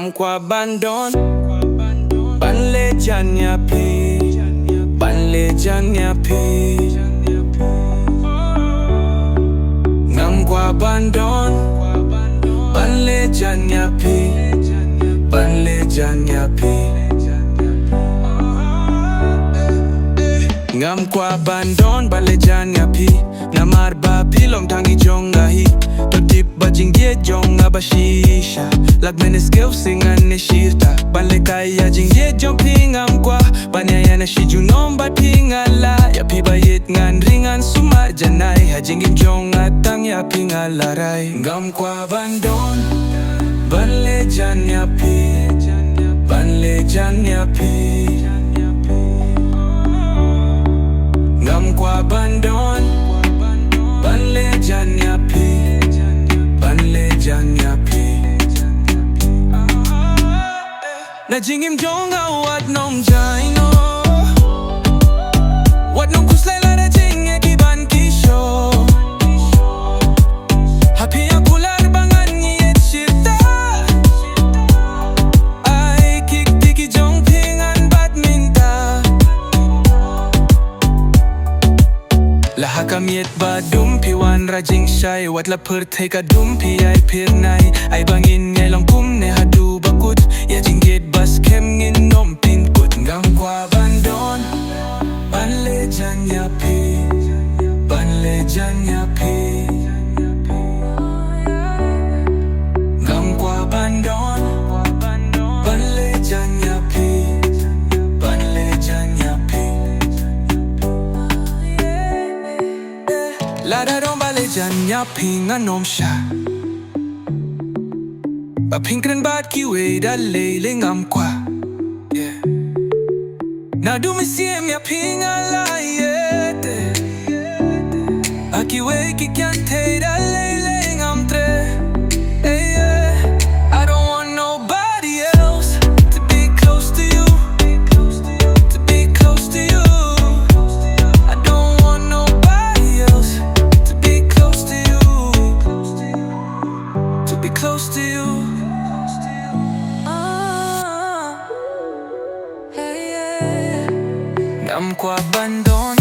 Ngam kwah bandon ban le jan ya pi ban le jan ya pi Ngam kwah bandon ban le jan ya pi ban le jan ya pi Ngam kwah bandon ban le jan ya pi Namar ba pilong tangi jong ngai to tip ba jingieid jong ba shisha kmen sngewsih ngan shirta ban lehkai ya jingieid jong ngam kwah ban iaineh junom ba la ya pi ba ieit ngan rynsan sumar janai jingim jong Tang ya pi larai Ngam kwah bandon ban le jan ya pi ban le jan ya pi Ngam kwah bandon ban le jan ya pi ban le jan ya pi na jingim jong wat nom jai no wat nom Khuslai lada jing ban kisho happy akular bangan ieit shirta ai kik tiki jong pingan badminta laha kamiet ba dum piwan rajing shai wat la perthai ka dum pi ai pir nai ai bangin ngai long kum ne hadu bakut ya jingieid bas kem ngin nom pin kut Ngam kwah bandon ban le jan ya pi ban le jan ya pi Ngam kwah bandon ban le jan ya pi ban le jan ya pi lada dong ba le jan ya pi nganom sha ba pinkren bat kiwe da le ngam kwah na du mi siem ya pinga la ieit akiwe ki kyan te da le ngam tre I don't want nobody else to be close to you to be close to you I don't want nobody else to be close to you to be close to you Ngam kwah bandon